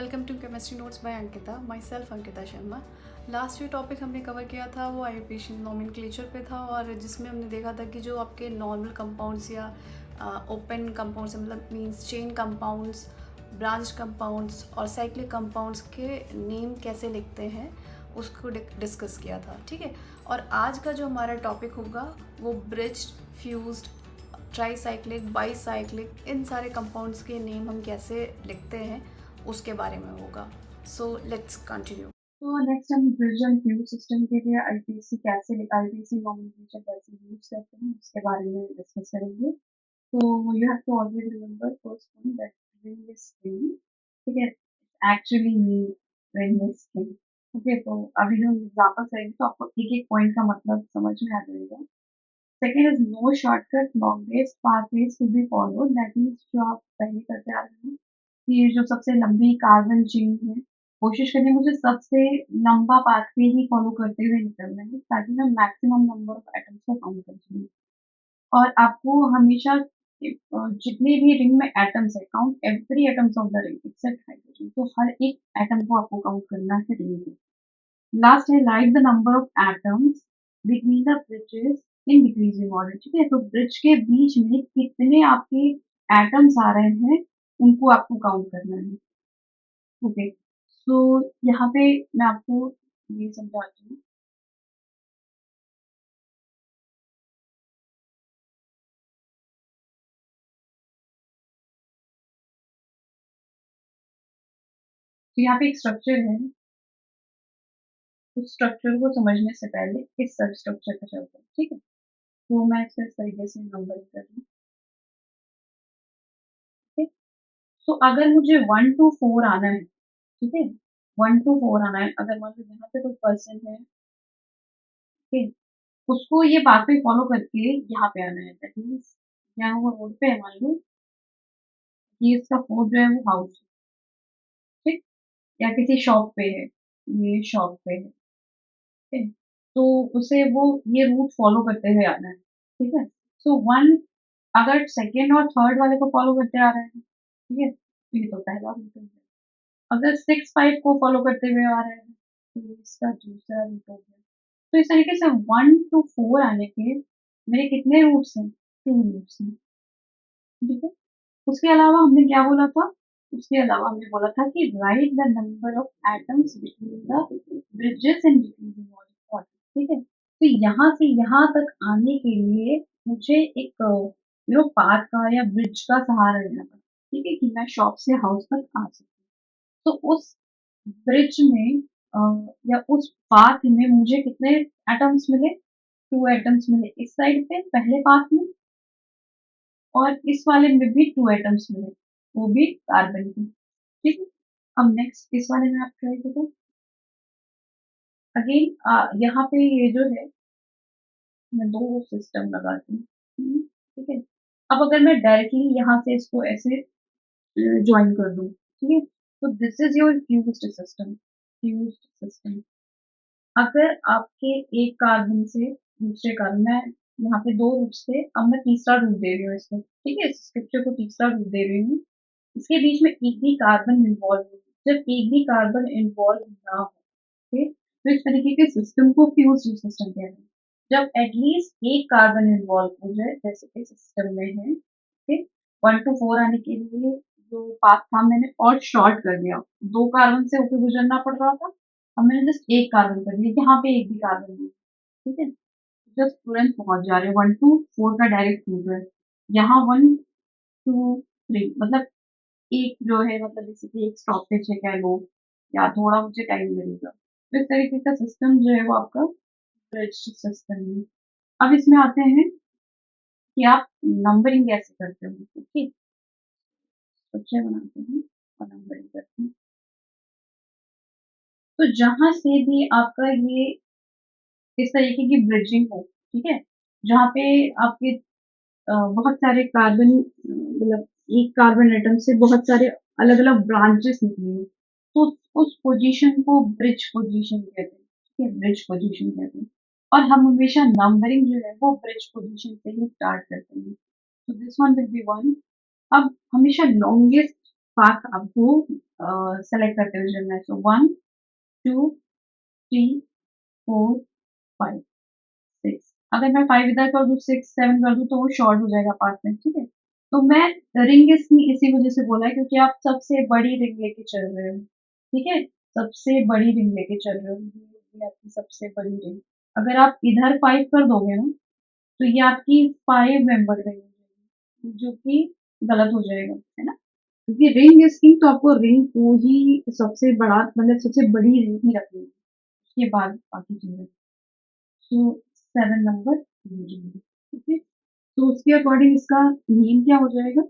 Welcome to chemistry notes by Ankita, myself Ankita Sharma. Last जो topic हमने cover किया था वो आईयूपीएसी नोमेनक्लेचर पे था, और जिसमें हमने देखा था कि जो आपके नॉर्मल कंपाउंड्स या ओपन कंपाउंड्स मतलब means chain compounds, branch compounds और साइक्लिक कंपाउंड्स के नेम कैसे लिखते हैं उसको डिस्कस किया था। ठीक है, और आज का जो हमारा टॉपिक होगा वो ब्रिज्ड, फ्यूज्ड, ट्राईसाइक्लिक, बाईसाइक्लिक, इन सारे कंपाउंड्स के नेम हम कैसे लिखते हैं उसके बारे में होगा। So let's continue. तो नेक्स्ट हम ब्रिज एंड फ्यूज सिस्टम के लिए आईपीसी नोमेनक्लेचर कैसे यूज करते हैं उसके बारे में डिस्कस करेंगे। तो you have to always remember first one that ring is string, ठीक है, actually mean ring is string. Okay, तो अभी हम एग्जांपल करेंगे तो आपको एक एक पॉइंट का मतलब समझ में आ जाएगा। Second is no shortcut longest pathways to be followed, that means जो आप पहले करते आ रहे हैं कि जो सबसे लंबी कार्बन चेन है, कोशिश करिए मुझे सबसे लंबा पाथवे ही फॉलो करते हुए निकलना है ताकि मैं मैक्सिमम नंबर ऑफ एटम्स को काउंट कर सकूं। और आपको हमेशा जितने भी रिंग में एटम्स है, count every atoms of the ring except hydrogen. तो हर एक एटम को आपको काउंट करना है रिंग में। लास्ट है right the number of atoms between the bridges in decreasing order. ठीक है, तो ब्रिज के बीच में कितने आपके एटम्स आ रहे हैं उनको आपको काउंट करना है। ओके, सो यहाँ पे मैं आपको ये समझाती हूँ। तो यहाँ पे एक स्ट्रक्चर है, उस स्ट्रक्चर को समझने से पहले इस सब स्ट्रक्चर पे चलते हैं। ठीक है, तो मैं इसको इस तरीके से नंबर कर रही हूँ। ठीक, तो अगर मुझे 1 to 4 आना है, ठीक है, 1 to 4 आना है, अगर मान लो यहाँ पे कोई पर्सन है, ठीक, उसको ये पाथवे फॉलो करके यहाँ पे आना है, दैट मीन्स यहाँ वो रोड पे है, मान लो कि इसका कोड जो है वो हाउस, ठीक, या किसी शॉप पे है, ये शॉप पे है, ठीक, तो उसे वो ये रूट फॉलो करते हुए आना है। ठीक है, सो वन अगर सेकेंड और थर्ड वाले को फॉलो करते आ रहे हैं, ठीक है, तो ये तो पहला रूट है। अगर 6 5 को फॉलो करते हुए आ रहे हैं तो ये इसका दूसरा रूट हो गया। तो इस तरीके से 1 to 4 आने के मेरे कितने रूट्स हैं? 2 रूट्स हैं। ठीक है, उसके अलावा हमने क्या बोला था? उसके अलावा हमने बोला था कि right the number of atoms between the bridges in decreasing order. ठीक है, तो यहाँ से यहाँ तक आने के लिए मुझे एक पाथ का या ब्रिज का सहारा लेना पड़ा। ठीक है, कि मैं शॉप से हाउस तक आ सकूँ। तो उस ब्रिज में या उस पाथ में मुझे कितने एटम्स मिले? 2 एटम्स मिले इस साइड पे पहले पाथ में, और इस वाले में भी 2 एटम्स मिले, वो भी कार्बन के। ठीक है, अब नेक्स्ट इस वाले में आप ट्राई करो। अगेन यहाँ पे ये जो है, मैं दो सिस्टम लगाती हूँ। ठीक है, अब अगर मैं डायरेक्टली यहाँ से इसको ऐसे ज्वाइन कर दूँ, ठीक है, तो this is your fused system. Fused system, अगर आपके एक कार्बन से दूसरे कार्बन में, यहाँ पे 2 रूट्स थे, अब मैं तीसरा रूट दे रही हूँ इसको। ठीक है, इस स्ट्रक्चर को तीसरा रूट दे रही हूँ। इसके बीच में एक भी कार्बन इन्वॉल्व नहीं, जब एक भी कार्बन इन्वॉल्व ना हो, ठीक, तो इस तरीके के सिस्टम को फ्यूज्ड सिस्टम कहते हैं। जब एटलीस्ट एक कार्बन इन्वॉल्व हो जाए, जैसे कि सिस्टम में है, ठीक, 1 to 4 आने के लिए जो पाथ था मैंने और शॉर्ट कर दिया, 2 कार्बन से होकर गुजरना पड़ रहा था, अब मैंने जस्ट एक कार्बन कर दिया, यहाँ पे एक भी कार्बन नहीं। ठीक है, जस्ट तुरंत पहुंच जा रहे हैं, 1 to 4 का डायरेक्ट रूट है। यहाँ 1 to 3 मतलब एक जो है, मतलब बेसिकली एक स्टॉपेज है कह लो, या थोड़ा मुझे टाइम लगेगा। तो इस तरीके का सिस्टम जो है वो आपका ब्रिज सिस्टम है। अब इसमें आते हैं कि आप नंबरिंग कैसे करते हो। ओके, स्ट्रक्चर बनाते हैं और नंबरिंग करते हैं। तो जहां से भी आपका ये इस तरीके की ब्रिजिंग हो, ठीक है, जहाँ पे आपके बहुत सारे कार्बन, मतलब एक कार्बन एटम से बहुत सारे अलग अलग ब्रांचेस निकली हो, तो उस पोजीशन को ब्रिज पोजीशन कहते हैं। ठीक है, ब्रिज पोजीशन कहते हैं, और हम हमेशा नंबरिंग जो है वो ब्रिज पोजीशन से ही स्टार्ट करते हैं। तो दिस वन विल बी 1। अब हमेशा लॉन्गेस्ट पाथ आपको सेलेक्ट करते हुए चलना है। सो 1 2 3 4 5 6। अगर मैं 5 इधर कर दूं 6 7 कर दूं तो वो शॉर्ट हो जाएगा पास में, ठीक है। तो मैं रिंग इसी वजह से बोला है क्योंकि आप सबसे बड़ी रिंग लेके चल रहे हो, ठीक है। सबसे बड़ी रिंग लेके चल रहे हो, ये आपकी सबसे बड़ी रिंग। अगर आप इधर 5 कर दोगे ना तो ये आपकी 5 मेंबर रिंग हो जाएगी, जो कि गलत हो जाएगा, है ना। क्योंकि रिंग इज किंग, तो आपको रिंग को ही सबसे बड़ा मतलब सबसे बड़ी रिंग ही रखनी है, उसके बाद बाकी चीजें। तो 7 नंबर हो जाएगा, ठीक है। तो उसके अकॉर्डिंग इसका नेम क्या हो जाएगा,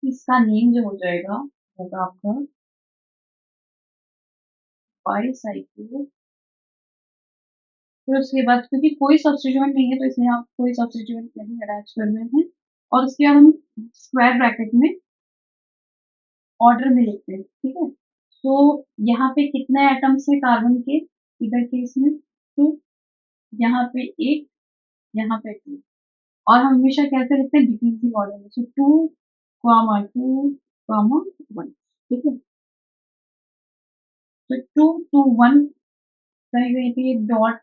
इसका नेम जो हो जाएगा होगा आपका बाईसाइकिल। फिर उसके बाद क्योंकि कोई सब्स्टिट्यूएंट नहीं है तो इसलिए आप कोई सब्स्टिट्यूएंट नहीं अटैच कर रहे हैं, और उसके बाद हम स्क्वायर ब्रैकेट में ऑर्डर में लिखते हैं, ठीक है। तो यहाँ पे कितने एटम्स है कार्बन के, इधर के इसमें 2, यहाँ पे 1, यहाँ पे 2, और हम हमेशा कैसे लिखते हैं डिक्रीजिंग ऑर्डर में, सो 2, 1, ठीक है। तो 2 2 1 कहीं कहीं पे डॉट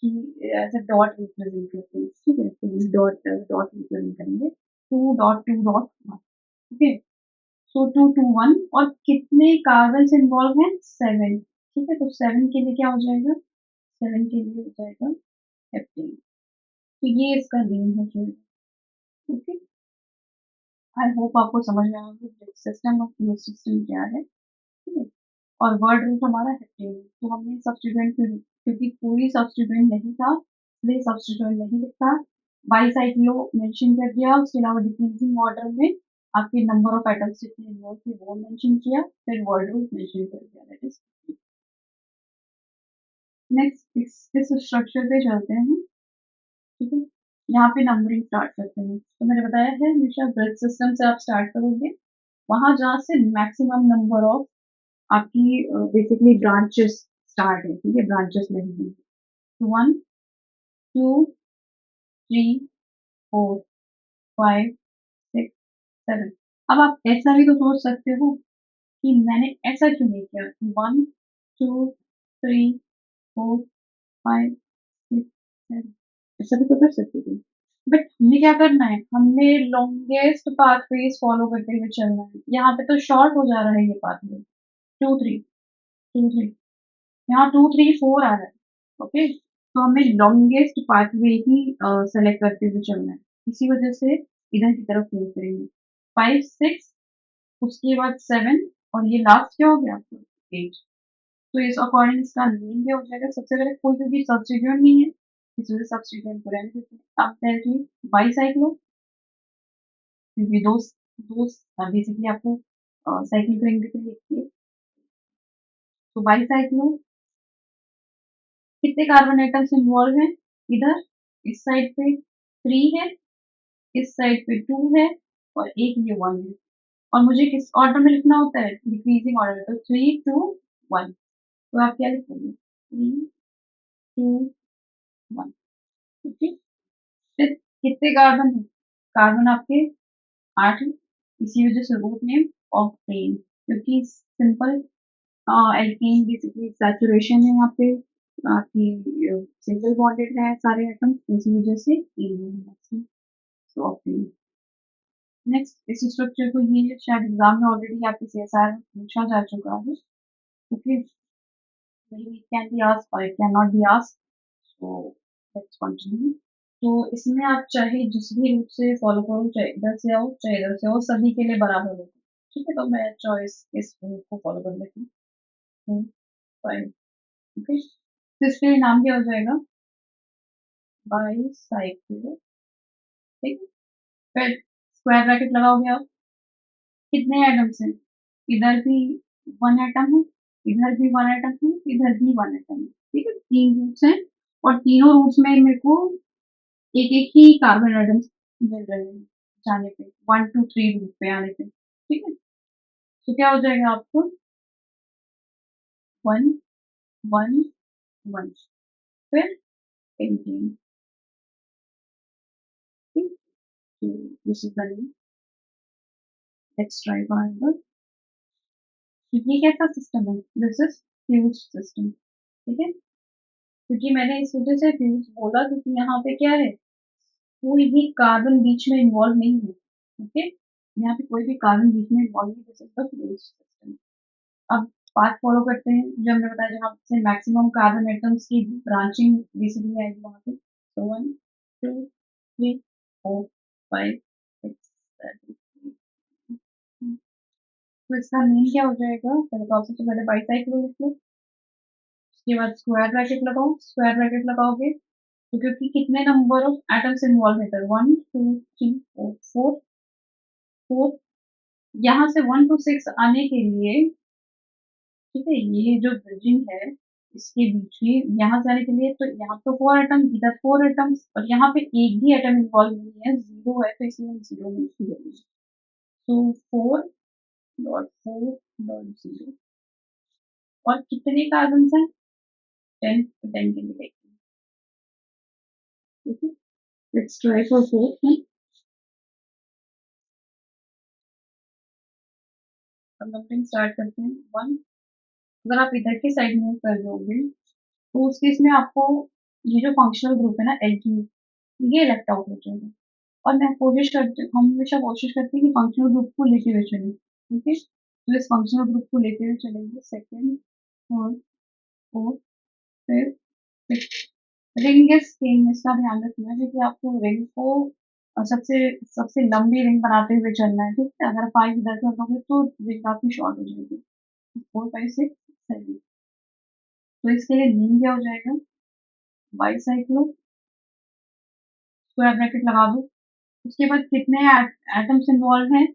की एज अ डॉट रिप्रेजेंट करते हैं, ठीक है। तो डॉट डॉट रिप्रेजेंट करेंगे 2.2.1, ठीक है। सो 2 2 1, और कितने कार्बन इन्वॉल्व हैं 7, ठीक है। तो 7 के लिए क्या हो जाएगा, 7 के लिए हो जाएगा हेप्टेन। तो ये इसका नेम हो जाएगा, ओके। आई होप आपको समझ में आया सिस्टम ऑफ यूज सिस्टम क्या है, ठीक है। और वर्ड रूट हमारा हेप्टेन, तो हमने सब्स्टिट्यूएंट क्योंकि कोई सब्स्टिट्यूएंट नहीं था इसलिए सब्स्टिट्यूएंट नहीं लिखा, बाईसाइक्लो मेंशन कर दिया, उसके अलावा डिक्रीजिंग ऑर्डर में आपके नंबर ऑफ एटम्स जितने इन्वॉल्व थे वो मेंशन किया, फिर वर्ड रूट मेंशन कर दिया, दैट इज। नेक्स्ट इस स्ट्रक्चर पे चलते हैं, ठीक है। यहाँ पे नंबरिंग स्टार्ट करते हैं, तो मैंने बताया है हमेशा ब्रेथ सिस्टम से आप स्टार्ट करोगे, वहां जहाँ से मैक्सिमम नंबर ऑफ आपकी बेसिकली ब्रांचेस स्टार्ट है, ठीक है, ब्रांचेस नहीं है। तो 1 2 3 4 5 6 7। अब आप ऐसा भी तो सोच सकते हो कि मैंने ऐसा क्यों नहीं किया, 1 2 3 4 5 6 7, ऐसा भी तो कर सकते थे। बट हमें क्या करना है, हमें लॉन्गेस्ट पाथवेज फॉलो करते हुए चलना है। यहाँ पे तो शॉर्ट हो जा रहा है ये पाथवे, 2 3 यहाँ 2 3 4 आ रहा है, ओके। तो हमें लॉन्गेस्ट पाथवे ही सेलेक्ट करते हुए चलना है, इसी वजह से इधर की तरफ मूव करेंगे। 5 6, उसके बाद 7, और ये लास्ट क्या हो गया आपको 8। तो इस अकॉर्डिंग इसका नेम क्या हो जाएगा, सबसे पहले कोई क्योंकि सब्स्टिट्यूएंट नहीं है इस वजह से सब्स्टिट्यूएंट को रहने देते हैं। अब डायरेक्टली बाईसाइक्लो, क्योंकि दो दो बेसिकली आपको साइकिल करेंगे तो लिखिए। तो बाईसाइक्लो कितने कार्बन एटम्स इन्वॉल्व हैं, इधर इस साइड पे 3 है, इस साइड पे 2 है, और एक ये 1 है। और मुझे किस ऑर्डर में लिखना होता है, डिक्रीजिंग ऑर्डर में, तो 3 2 1। तो आप क्या लिखोगे 3 2 1, ओके। फिर कितने कार्बन है, कार्बन आपके 8 है, इसी वजह से रूट नेम ऑक्टेन, क्योंकि सिंपल एल्कीन बेसिकली सैचुरेशन है, यहाँ पे आपकी सिंगल बॉन्डेड है सारे एटम, इसी वजह से सो ऑक्टेन। नेक्स्ट इस स्ट्रक्चर को ये शायद एग्जाम में ऑलरेडी आपके सीएसआर में पूछा जा चुका है, okay. it can be asked or it cannot be asked, so let's continue। तो इसमें आप चाहे जिस भी रूट से फॉलो करो, चाहे इधर से आओ चाहे इधर से आओ, सभी के लिए बराबर होगा, ठीक है। तो मैं चॉइस इस रूट को फॉलो कर लेती हूँ, 5, ओके। तो इसके लिए नाम क्या हो जाएगा, बाईसाइकिल, ठीक है। फिर स्क्वायर ब्रैकेट लगाओगे आप, कितने एटम्स हैं, इधर भी 1 एटम है, इधर भी 1 एटम है, इधर भी 1 एटम है, ठीक है। 3 रूट्स हैं, और तीनों रूट्स में मेरे को एक एक ही कार्बन एटम मिल रहे हैं जाने पे, 1 2 3 रूट पे आने पे, ठीक है। तो क्या हो जाएगा आपको 1 1 1, फिर 18, ठीक। तो this is the name, let's try for ये कैसा सिस्टम है? दिस इज फ्यूज सिस्टम, ठीक है। क्योंकि मैंने इस वजह से फ्यूज बोला क्योंकि यहाँ पे क्या है, कोई भी कार्बन बीच में इन्वॉल्व नहीं है, ओके। यहाँ पे कोई भी कार्बन बीच में इन्वॉल्व नहीं, this is the fuse system. अब पाथ फॉलो करते हैं जो हमने बताया, जहाँ से मैक्सिमम कार्बन एटम्स की ब्रांचिंग बेसिकली आएगी वहां पे। तो 1 2 3 4 5 6 7 तो इसका मीन क्या हो जाएगा? पहले तो आप सबसे पहले बाईसाइक्लो लिख लो, उसके बाद स्क्वायर ब्रैकेट लगाओ। स्क्वायर ब्रैकेट लगाओगे तो क्योंकि कितने नंबर ऑफ एटम्स इन्वॉल्व है, 1 2 3 4 4, यहाँ से 1 to 6 आने के लिए, ठीक है, ये जो ब्रिजिंग है इसके बीच में यहाँ से आने के लिए, तो यहाँ तो 4 एटम, इधर 4 एटम्स, और यहाँ पे एक भी एटम इन्वॉल्व नहीं है, जीरो है, तो इसलिए हम जीरो में लिखेंगे। तो 4.4.0 और कितने कार्बन हैं? 10 के लिए, ठीक है। Let's try for fourth. अब नंबरिंग स्टार्ट करते हैं। 1, अगर आप इधर के साइड मूव कर दोगे तो उस केस में आपको ये जो फंक्शनल ग्रुप है ना एल्कीन, ये लेफ्ट आउट हो जाएगा। और मैं कोशिश करती हम हमेशा कोशिश करते हैं कि फंक्शनल ग्रुप को लेते हुए चलें, ठीक है। तो इस फंक्शनल ग्रुप को लेते हुए चलेंगे, second, third, fourth, fifth, sixth. Ring is king, इसका ध्यान रखना है कि आपको रिंग को सबसे सबसे लंबी रिंग बनाते हुए चलना है, ठीक है। अगर 5 इधर कर दोगे तो रिंग काफी शॉर्ट हो जाएगी। 4 5 6 7, तो इसके लिए मीन क्या हो जाएगा? बाईसाइक्लो, स्क्वायर ब्रैकेट लगा दो। उसके बाद कितने एटम्स इन्वॉल्व हैं?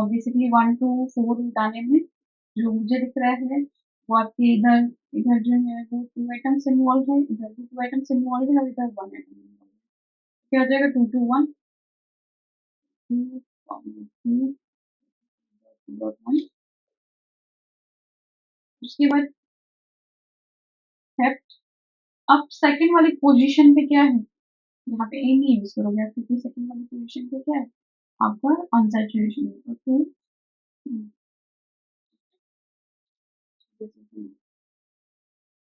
बेसिकली 1 to 4 मिटाने में जो मुझे दिख रहा है वो आपके इधर इधर जो है वो 2 एटम्स इन्वॉल्व है, इधर भी 2 एटम्स इन्वॉल्व है, और इधर 1 एटम इन्वॉल्व है। क्या हो जाएगा? 2 to 1, 2 1। उसके बाद है, अब सेकंड वाली पोजीशन पे क्या है? यहाँ पे ए नहीं यूज करोगे आप, क्योंकि सेकंड वाली पोजीशन पे क्या है आपका? अनसैचुरेशन होगा। तो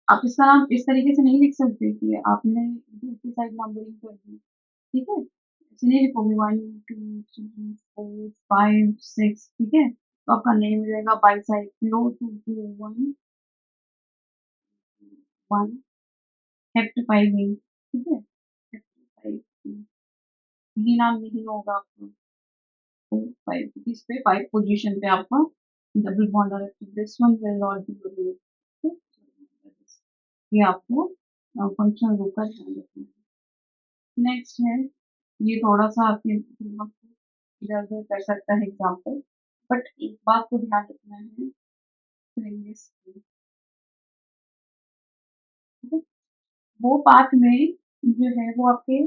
आप इसका नाम इस तरीके से नहीं लिख सकते कि आपने इधर की साइड नंबरिंग कर दी, ठीक है। ऐसे नहीं लिखोगे 1 2 3 4 5 6, ठीक है। तो आपका नेम हो जाएगा बाईसाइक्लो 2 2 1 1 हेप्ट 5 ठीक है। हेप्ट 5 ये नाम नहीं होगा आपका। 4 5 इस पे 5 पोजीशन पे आपका डबल बॉन्ड और this one will not be used, ये आपको फंक्शनल ग्रुप का ध्यान रखना है। नेक्स्ट है, ये थोड़ा सा आपके दिमाग को इधर उधर कर सकता है एग्जाम्पल, बट एक बात को ध्यान रखना है, फ्रेंड्स, ठीक है। वो पाथ में जो है वो आपके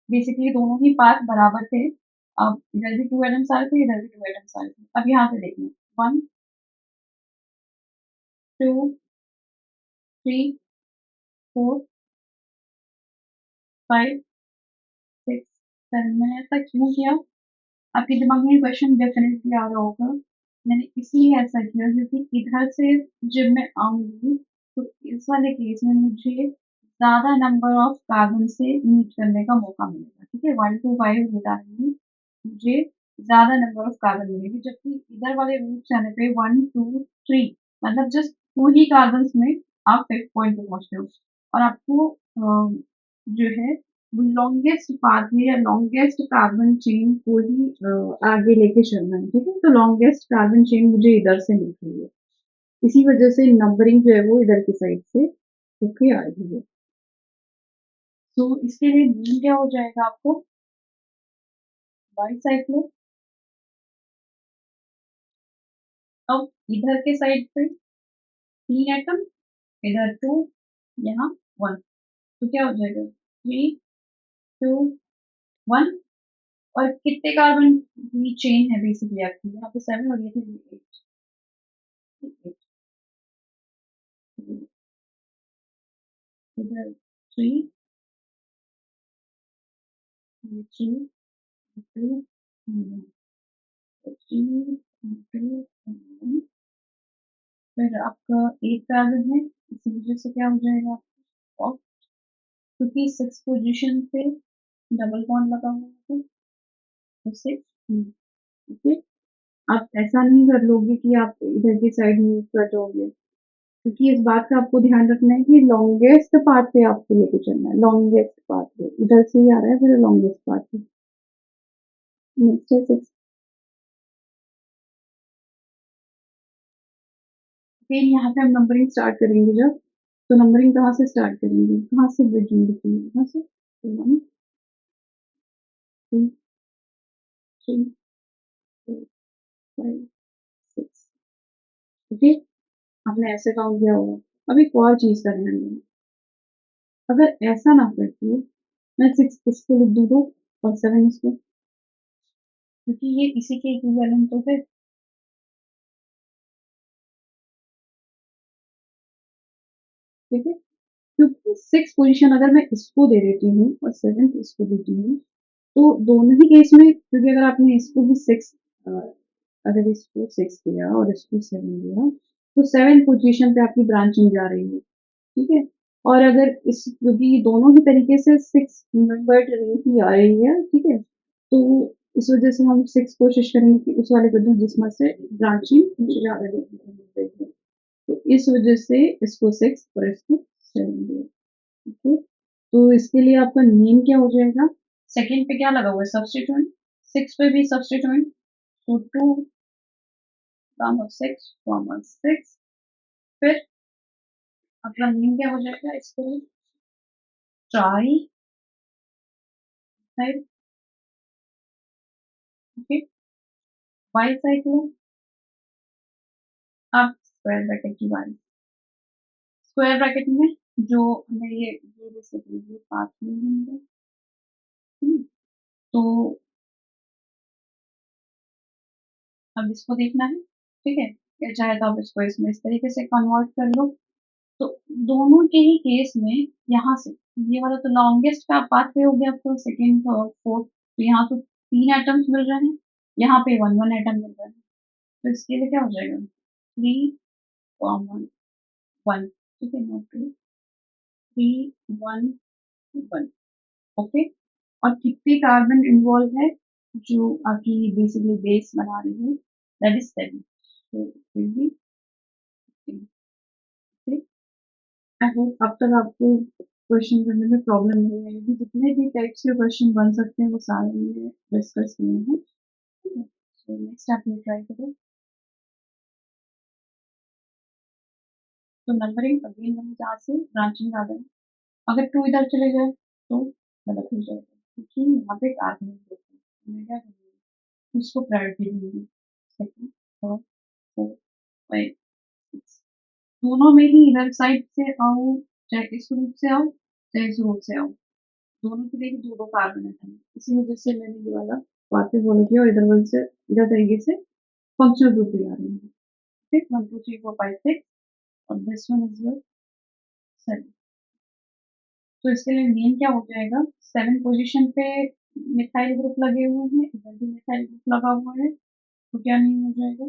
बेसिकली दोनों ही पाथ बराबर थे। अब इधर भी 2 एटम्स आ रहे थे, इधर भी 2 एटम्स आ रहे थे। अब यहाँ पे देखना, 1 2 3 4 5 6 7। मैंने ऐसा क्यों किया? आपके दिमाग में क्वेश्चन डेफिनेटली आ रहा होगा। मैंने इसलिए ऐसा किया क्योंकि इधर से जब मैं आऊंगी तो इस वाले केस में मुझे ज्यादा नंबर ऑफ कार्बन से मीट करने का मौका मिलेगा, ठीक है। 1 to 5 मिटाने में मुझे ज्यादा नंबर ऑफ कार्बन मिलेगी, जबकि इधर वाले रूट से आने पे 1 2 3 मतलब जस्ट 2 ही कार्बन में आप फिफ्थ पॉइंट पे पहुंचते हो। और आपको जो है लॉन्गेस्ट पाथवे या लॉन्गेस्ट कार्बन चेन को ही आगे लेके चलना है, ठीक है। तो लॉन्गेस्ट कार्बन चेन मुझे इधर से मिल रही है, इसी वजह से नंबरिंग जो है वो इधर की साइड से होके आ रही है। तो इसके लिए मीन क्या हो जाएगा आपको? बाईसाइक्लो। अब इधर के साइड पे 3 एटम, इधर 2, यहाँ 1, तो क्या हो जाएगा? 3 2 1। और कितने कार्बन की चेन है बेसिकली आपकी? यहाँ पे 7 और ये थी 8, इधर 3, ये 3 2 3 2 1। फिर आपका 8 कार्बन है, इसी वजह से क्या हो जाएगा आपका, क्योंकि 6 पोजीशन पे डबल बॉन्ड लगा हुआ है तो 6, ओके। आप ऐसा नहीं कर लोगे कि आप इधर की साइड मूव कर जाओगे, क्योंकि इस बात का आपको ध्यान रखना है कि लॉन्गेस्ट पाथ पे आपको लेके चलना है, लॉन्गेस्ट पाथ पे इधर से ही आ रहा है, फिर लॉन्गेस्ट पाथ पे। नेक्स्ट है 6। फिर यहाँ पे हम नंबरिंग स्टार्ट करेंगे जब, तो नंबरिंग कहाँ से स्टार्ट करेंगे, कहाँ से ब्रिजिंग लिखेंगे, कहाँ से, 1 2 3 4 5 6, ओके। आपने ऐसे काउंट किया होगा। अब एक और चीज का ध्यान देना, अगर ऐसा ना करके मैं 6 इसको लिख दूँ तो, और 7 इसको, क्योंकि ये इसी के इक्विवेलेंट तो है, ठीक है। क्योंकि 6 पोजीशन अगर मैं इसको दे देती हूँ और 7 इसको देती हूँ, तो दोनों ही केस में, क्योंकि अगर आपने इसको भी 6, अगर इसको 6 दिया और इसको 7 दिया, तो 7 पोजीशन पे आपकी ब्रांचिंग जा रही है, ठीक है। और अगर इस, क्योंकि दोनों ही तरीके से 6 मेंबर्ड रिंग ही आ रही है, ठीक है, तो इस वजह से हम 6 कोशिश करेंगे कि उस वाले को दूं जिसमें से ब्रांचिंग मुझे ज्यादा देखने को मिले। तो इस वजह से इसको 6 और इसको 7 दिया, ओके। तो इसके लिए आपका नेम क्या हो जाएगा, सेकंड पे क्या लगा हुआ है, सब्स्टिट्यूएंट, 6 पे भी सब्स्टिट्यूएंट, तो 2 कॉमा 6 कॉमा 6, फिर अपना नेम क्या हो जाएगा, इसको ट्राई है, ओके। बाई साइक्लो, अब स्क्वायर ब्रैकेट की बारी, स्क्वायर ब्रैकेट में जो हमें ये बेसिकली ये पाथ में होंगे, तो अब इसको देखना है, ठीक है, या चाहे तो आप इसको इसमें इस तरीके से कन्वर्ट कर लो। तो दोनों के ही केस में यहाँ से ये वाला तो लॉन्गेस्ट का पाथ पे हो गया आपको, सेकेंड थर्ड फोर्थ, तो यहाँ तो 3 एटम्स मिल रहे हैं, यहाँ पे 1 1 एटम मिल रहा है, तो इसके लिए क्या हो जाएगा, 3 कॉमन 1, ठीक है, नोट 2 3 1 1, ओके। और कितने कार्बन इन्वॉल्व है, जो आपकी बेसिकली बेस बना रही है, दैट इज 7, तो फिर भी आई होप अब तक आपको क्वेश्चन करने में प्रॉब्लम नहीं आएगी, जितने भी टाइप्स के क्वेश्चन बन सकते हैं वो सारे मैंने डिस्कस किए हैं, सो नेक्स्ट आप ये ट्राई करो। तो नंबरिंग अगेन हम जहाँ से ब्रांचिंग आ गए, अगर 2 इधर चले जाए तो गलत हो जाएगा, क्योंकि यहाँ पे कार्बन ग्रुप है, तो मैं क्या करूँगी, उसको प्रायोरिटी दूंगी, सेकंड थर्ड फोर्थ 5 6, दोनों में ही इधर साइड से आओ, चाहे इस रूट से आओ चाहे इस रूट से आओ, दोनों के लिए ही 2 2 कार्बन एटम, इसी वजह से मैंने ये वाला बातें फॉलो किया, और इधर वन से इधर तरीके से फंक्शनल ग्रुप भी आ रही है, ठीक, 1 2 3 4 5 6, और दिस वन इज योर 7। तो इसके लिए मेन क्या हो जाएगा, 7 पोजीशन पे मिथाइल ग्रुप लगे हुए हैं, इधर भी मिथाइल ग्रुप लगा हुआ है, तो क्या नहीं हो जाएगा,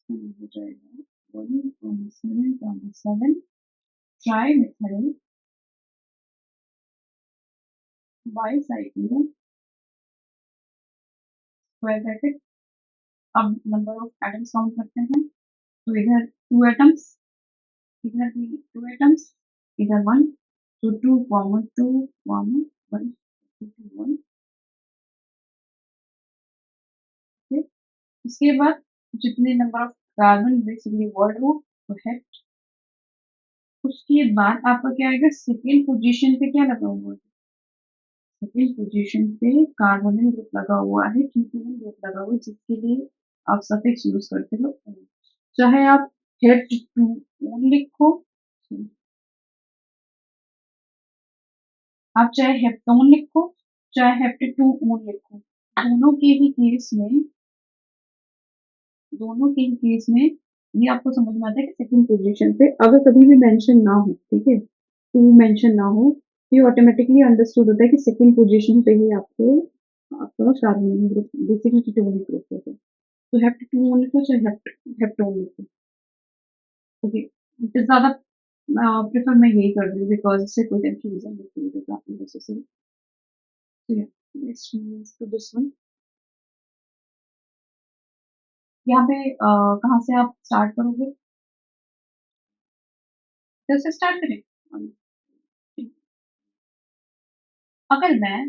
हो जाएगा 1 7 tri methyl by cyclo square bracket. अब नंबर ऑफ एटम्स काउंट करते हैं, तो इधर 2 एटम्स, इधर भी 2 एटम्स, इधर 1, तो 2 कॉमन 2 कॉमन 1 2 1, फिर इसके बाद जितने number of carbon basically word हो तो है, उसके बाद आपका क्या आएगा, सेकेंड पोजीशन पे क्या लगा हुआ है, सेकेंड पोजीशन पे कार्बोनिल ग्रुप लगा हुआ है, कीटोन ग्रुप लगा हुआ है, जिसके लिए आप सफिक्स यूज करते हो, चाहे आप हेड टू ओन लिखो, आप चाहे हेप्टोन लिखो चाहे हेप्ट टू ओन लिखो, दोनों के ही केस में, दोनों के ही केस में ये आपको समझ में आता है कि सेकंड पोजीशन पे अगर कभी भी मेंशन ना हो, ठीक है, टू मेंशन ना हो, तो ये ऑटोमेटिकली अंडरस्टूड होता है कि सेकंड पोजीशन पे ही आपको आपका carbonyl group basically ketonic group होगा, तो हेप्ट टू ओन लिखो चाहे हेप्टोन लिखो, ओके, ज़्यादा प्रेफ़र मैं यही कर रही हूँ बिकॉज़ इससे कोई कन्फ्यूज़न नहीं होगी काफ़ी नेसेसरी। तो या next moves to this one. यहाँ पे कहाँ से आप स्टार्ट करोगे? इधर से स्टार्ट करें? ठीक। अगर मैं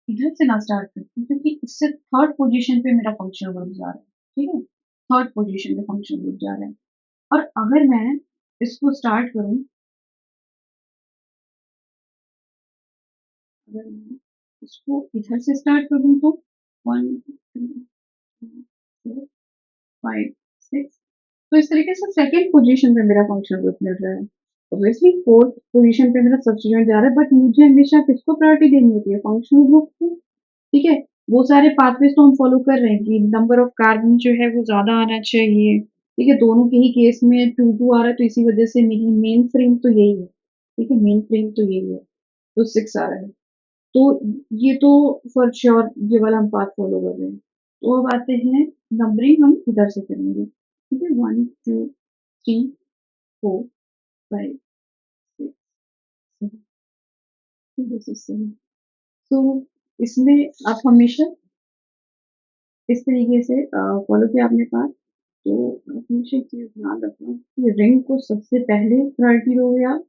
इधर से ना स्टार्ट करती क्योंकि इससे थर्ड पोज़ीशन पे मेरा फंक्शनल वर्ब जा रहा है, ठीक है? थर्ड पोज़ीशन पे फंक्शनल वर्ब जा रहा है और अगर मैं इसको स्टार्ट करूँ, अगर मैं इसको इधर से स्टार्ट करूँ तो 1 2 3 4 5 6 तो इस तरीके से सेकंड पोजीशन पे मेरा फंक्शनल ग्रुप मिल रहा है। ऑब्वियसली फोर्थ पोजीशन पे मेरा सब्स्टिट्यूएंट जा रहा है बट मुझे हमेशा किसको प्रायोरिटी देनी होती है? फंक्शनल ग्रुप को, ठीक है? वो सारे पाथवेज़ तो हम फॉलो कर रहे हैं कि नंबर ऑफ कार्बन जो है वो ज़्यादा आना चाहिए, ठीक है? दोनों के ही केस में 2-2 आ रहा है तो इसी वजह से मेरी मेन फ्रेम तो यही है, ठीक है? मेन फ्रेम तो यही है, तो 6 आ रहा है। तो ये तो फॉर श्योर ये वाला हम पाथ फॉलो कर रहे हैं। तो अब आते हैं नंबरिंग हम इधर से करेंगे, ठीक है? 1 2 3 4 5 6 7 दिस इज़ 7 तो इसमें आप हमेशा इस तरीके से फॉलो किया आपने पाथ, तो आप हमेशा एक चीज़ ध्यान रखना कि रिंग को सबसे पहले प्रायोरिटी दोगे आप,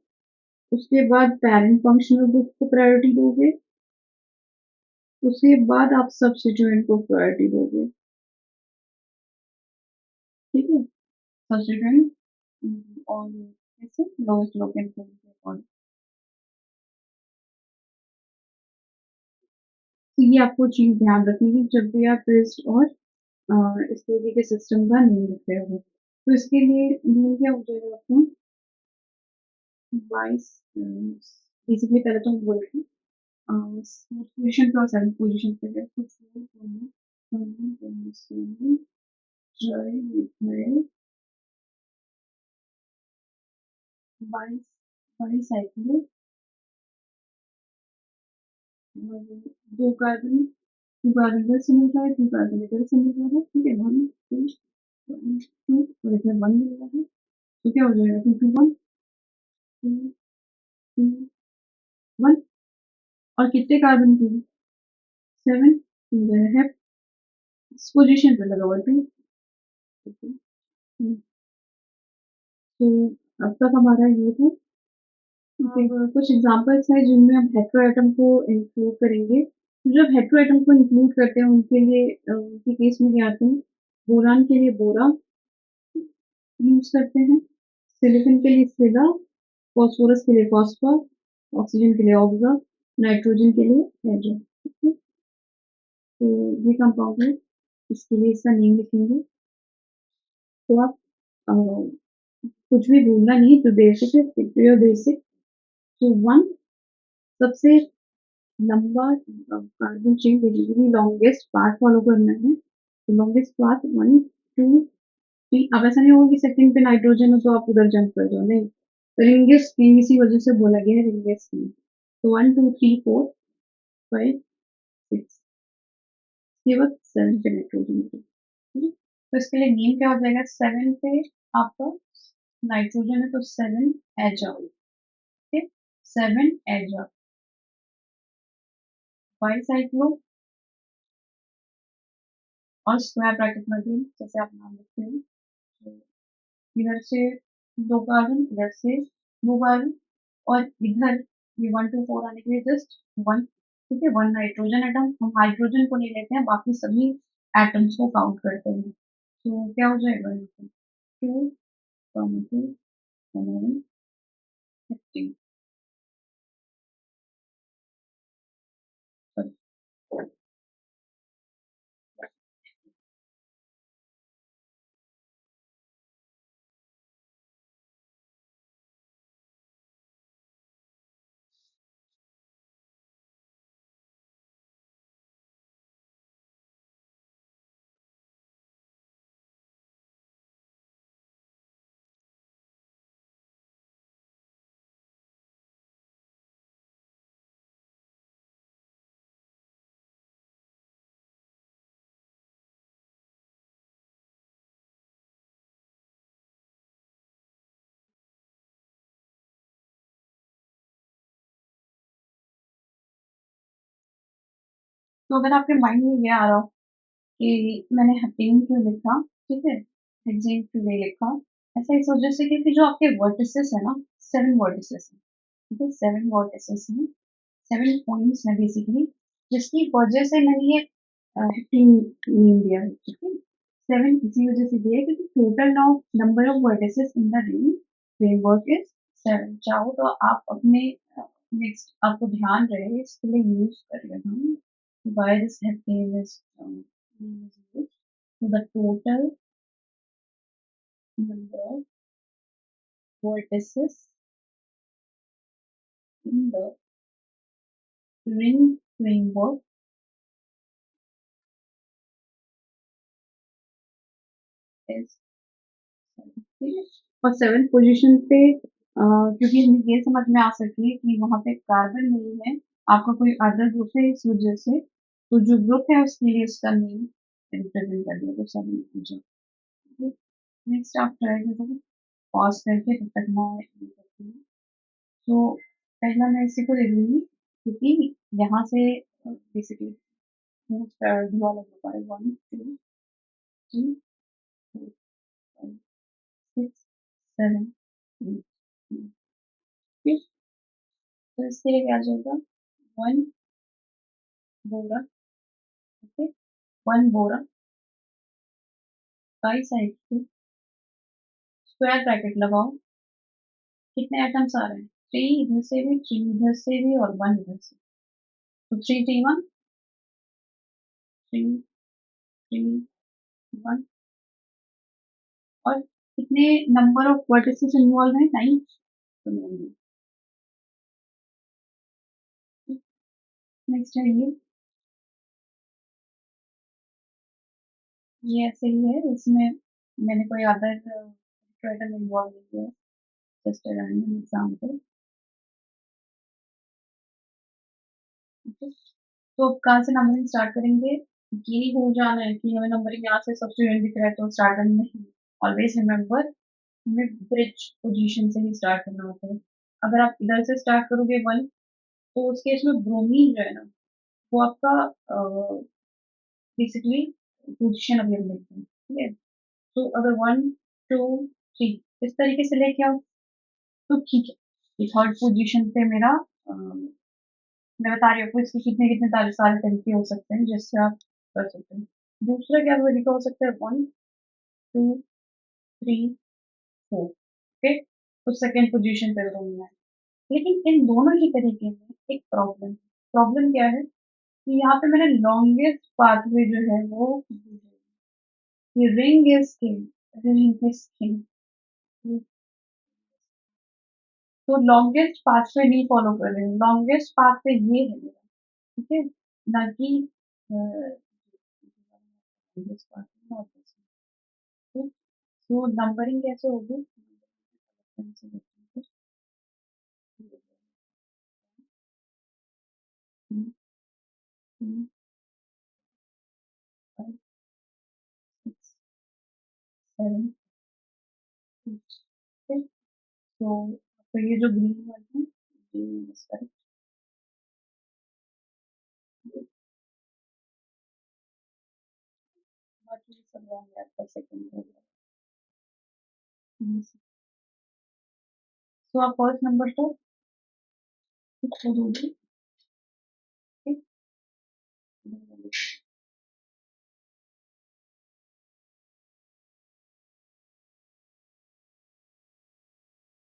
उसके बाद पैरेंट फंक्शनल ग्रुप को प्रायोरिटी दोगे, उसके बाद आप सब्स्टिट्यूएंट को प्रायोरिटी दोगे, ठीक है? सब्स्टिट्यूएंट और कैसे लोएस्ट लोकेट के अकॉर्डिंग। तो ये आपको चीज़ ध्यान रखनी है जब भी आप लिस्ट और इस तरीके के सिस्टम का नेम लिख रहे हो। तो इसके लिए नेम क्या हो जाएगा आपका? वाइस बेसिकली पहले तो हम बोलते हैं फोर्थ पोजीशन पे और सेवंथ पोजीशन पे है तो फोर ट्राई मिथाइल बाइस बाईसाइक्लो दो कार्बन 2 कार्बन इधर से मिल रहा है 2 कार्बन इधर से मिल रहा है, ठीक है? 1 2 और इधर 1 मिल रहा है, तो क्या हो जाएगा 2 2 1 2 2 1 और कितने कार्बन की? 7 तो है इस पोजीशन पे लगा हुआ है, ठीक है? तो अब तक हमारा ये था। अब कुछ एग्जांपल्स हैं जिनमें हम हेटेरोएटम को इंक्लूड करेंगे। तो जब हेटेरोएटम को इंक्लूड करते हैं उनके लिए उनके केस में क्या आते हैं? बोरान के लिए बोरा यूज़ करते हैं, सिलिकॉन के लिए सिला, फास्फोरस के लिए फॉस्फर, ऑक्सीजन के लिए ऑक्सा, नाइट्रोजन के लिए हाइड्रो, ठीक है? तो ये कंपाउंड है, इसके लिए इसका नेम लिखेंगे। तो आप अ, कुछ भी भूलना नहीं है, जो बेसिक है स्टिक टू योर बेसिक। तो 1 सबसे लंबा carbon chain basically longest path follow करना है। तो लॉन्गेस्ट पाथ 1 2 3 अब ऐसा नहीं होगा कि सेकंड पे नाइट्रोजन हो तो आप उधर जंप कर जाओ, नहीं। रिंगेस्ट किंग इसी वजह से बोला गया है रिंगेस्ट किंग। तो 1 2 3 4 5 6 ये बाद 7 पे नाइट्रोजन होगा, ठीक है? तो इसके लिए नेम क्या हो जाएगा? 7 पे आपका नाइट्रोजन है तो 7 एजा, ठीक है? 7 एजा बाईसाइक्लो और स्क्वायर ब्रैकेट में भी जैसे आप नाम लिखते हो, तो इधर से 2 कार्बन, इधर से 2 कार्बन और इधर ये 1 2 4 आने के लिए जस्ट 1, ठीक है? 1 नाइट्रोजन एटम, हम हाइड्रोजन को नहीं लेते हैं, बाकी सभी एटम्स को काउंट करते हैं। तो क्या हो जाएगा यहाँ पे? 2 2 11 15 तो अगर आपके माइंड में ये आ रहा हो कि मैंने हेप्टेन क्यों लिखा, ठीक है, हेक्सेन क्यों नहीं लिखा, ऐसा इस वजह से क्योंकि जो आपके वर्टिसेस है ना, 7 वर्टिसेस हैं, ठीक है, 7 वर्टिसेस हैं, 7 पॉइंट्स हैं बेसिकली, जिसकी वजह से मैंने ये हेप्टेन नेम दिया है, ठीक है। 7 इसी वजह से दिया है क्योंकि total of number of vertices in the ring framework is 7। चाहो तो आप अपने नेक्स्ट आपको ध्यान रहे इसके लिए यूज कर लेना why this heptane is name is used. So the total number of vertices in the ring framework is 7. ठीक है, और 7th पोजीशन पे क्योंकि हमें ये समझ में आ सके कि वहां पे कार्बन नहीं है, आपका कोई अदर ग्रुप है, इस वजह से तो जो ग्रुप है उसके लिए उसका नेम रिप्रेजेंट कर दिया, तो 7 नेक्स्ट आप ट्राई करोगे पॉज करके तब तक मैं ये करती हूँ। तो पहला मैं इसी को ले लूँगी क्योंकि यहाँ से बेसिकली मोस्ट प्रायोरिटी वाला ग्रुप है 1 2 3 4 5 6 7 8 9 तो इसके लिए क्या जाएगा 1 बोरा, ओके, 1 बोरा बाई साइड पे स्क्वायर ब्रैकेट लगाओ, कितने एटम्स आ रहे हैं 3 इधर से भी 3 इधर से भी और 1 इधर से, तो 3 3 1 3 3 1 और कितने नंबर ऑफ वर्टिसेस इन्वॉल्व हैं 9, तो 9। नेक्स्ट है ये ऐसे ही है, इसमें मैंने कोई अदर आइटम इन्वॉल्व नहीं किया, जस्ट अ रैंडम एग्जांपल, ठीक है। तो अब कहाँ से नंबरिंग स्टार्ट करेंगे, ये नहीं हो जाना है कि हमें नंबरिंग यहाँ से सबसे एंड दिख रहा है तो स्टार्ट करना नहीं, ऑलवेज रिमेंबर हमें ब्रिज पोजीशन से ही स्टार्ट करना होता है। अगर आप इधर से स्टार्ट करोगे 1, तो उस केस में ब्रोमीन जो है ना वो आपका बेसिकली पोजीशन अभी हम देखते हैं, ठीक है। तो अगर 1 2 3 इस तरीके से लेके आओ तो ठीक है, ये थर्ड पोजीशन पे मेरा मैं बता रही हूँ आपको इसके कितने कितने सारे तरीके हो सकते हैं जिससे आप कर सकते हैं। दूसरा क्या तरीका हो सकता है 1 2 3 4, ओके, तो सेकेंड पोजीशन पे रहूंगा, लेकिन इन दोनों ही तरीके में एक प्रॉब्लम, प्रॉब्लम क्या है कि यहाँ पे मैंने लॉन्गेस्ट पाथवे जो है वो ये ring is king, ring is king, तो लॉन्गेस्ट पाथवे नहीं फॉलो कर रही हूँ, लॉन्गेस्ट पाथवे ये है मेरा, ठीक है, ना कि longest pathway, not this one, ठीक? तो नंबरिंग कैसे होगी, three three five six seven eight, ठीक, तो ये जो ग्रीन वन है ग्रीन इसका बाकी सब रॉन्ग है, आपका सेकंड हो गया। तो आप फर्स्ट नंबर तो इसको दोगे, ठीक,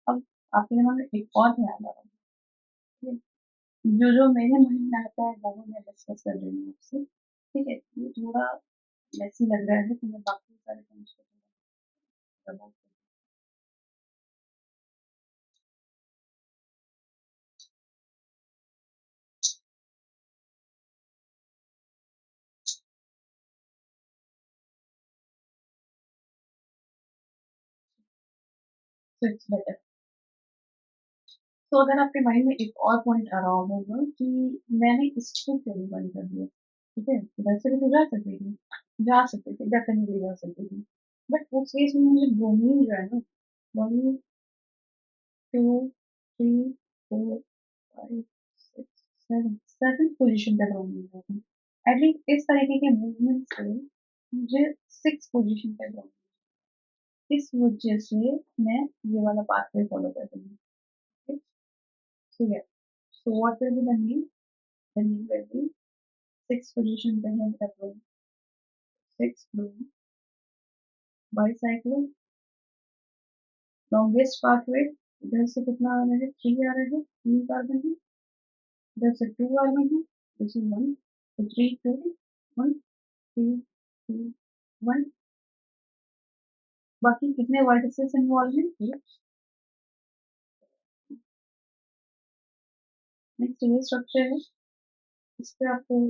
अब आपके दिमाग में एक और ध्यान आ रहा है, जो जो मेरे मन में आता है वो मैं डिस्कस कर रही हूँ आपसे, ठीक है, ये थोड़ा वैसे लग रहा है तो मैं बाकी सारे पॉइंट्स को थोड़ा प्रमोट करूँ। So it's better। तो अगर आपके माइंड में एक और पॉइंट आ रहा होगा कि मैंने इसको क्यों नहीं बंद कर दिया, ठीक है, इधर से भी तो जा सकते थे डेफिनेटली जा सकते थे, बट उस केस में मुझे ब्रोमीन जो है ना 1 2 3 4 5 6 7 7 पोजीशन पे ब्रोमीन है, एटलीस्ट इस तरीके के मूवमेंट से मुझे 6 पोजीशन पे ड्रॉप, इस वजह से मैं ये वाला पाथवे फॉलो कर रही हूँ। सो या, so what will be the name? The name will be 6 position पे है W 6 blue bicyclo, longest pathway, इधर से कितना आ रहा है? 3 आ रहा है, 3 कार्बन है, इधर से 2 कार्बन है, दिस इज 1, तो 3 2 1 3 2 1, बाकी कितने वर्टिसेस इन्वॉल्व हैं? नेक्स्ट ये स्ट्रक्चर है, इस पे आपको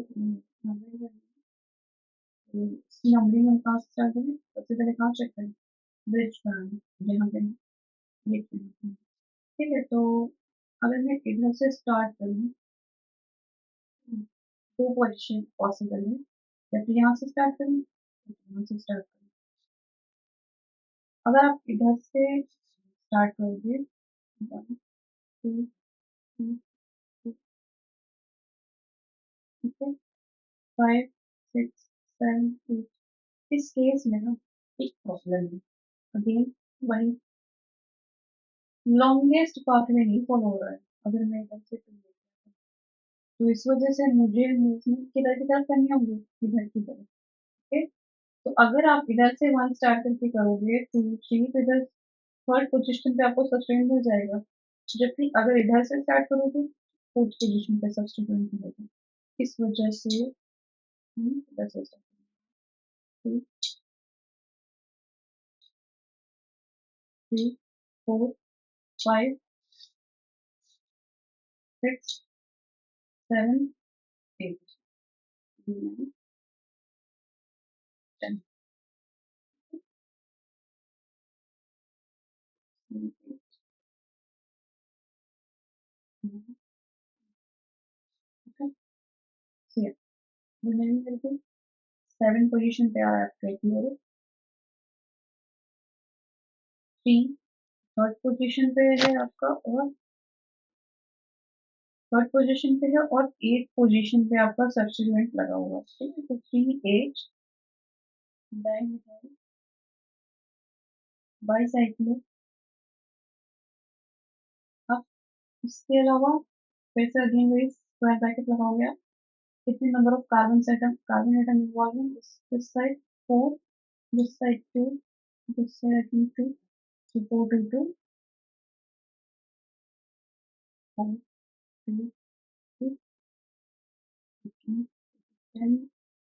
नंबरिंग हम कहाँ से स्टार्ट करें? सबसे पहले कहाँ चेक करें? ब्रिज बनाना, जहाँ पे ये ठीक है। तो अगर मैं इधर से स्टार्ट करूँ, 2 पोजीशन पॉसिबल है, या फिर यहाँ से स्टार्ट करूँ, या फिर यहाँ से स्टार्ट करूँ। अगर आप इधर से स्टार्ट करोगे 1 2 3 4, ठीक है, 5 6 7 8, इस केस में ना एक प्रॉब्लम है, अगेन वही लॉन्गेस्ट पाथवे नहीं फॉलो हो रहा है। अगर मैं इधर से तो इस वजह से मुझे मूवमेंट किधर की तरफ करनी होगी? इधर की तरफ। ओके, तो अगर आप इधर से 1 स्टार्ट करके करोगे 2 3, तो इधर थर्ड पोजीशन पे आपको सस्टेन मिल जाएगा, जबकि अगर इधर से स्टार्ट करोगे फोर्थ पोजीशन पे सब्स्टिट्यूट मिलेगा। इस वजह से इधर से स्टार्ट 2 3 4 5 6 7 8 9 10, ओके, सो या रिमेनिंग करके 7 पोजीशन पे आ रहा है आपका क्लोरो, 3 थर्ड पोजीशन पे है आपका, और थर्ड पोजीशन पे है, और 8 पोजीशन पे आपका सब्स्टिट्यूएंट लगा हुआ है। ठीक है, तो 3 8 डाइमिथाइल बाईसाइक्लो। अब इसके अलावा फिर से अगेन वही स्क्वायर ब्रैकेट लगाओगे आप, कितने number of carbon atom involve है? This side 4, this side 2, this side 2, so 4 2 2 4 2 2 10,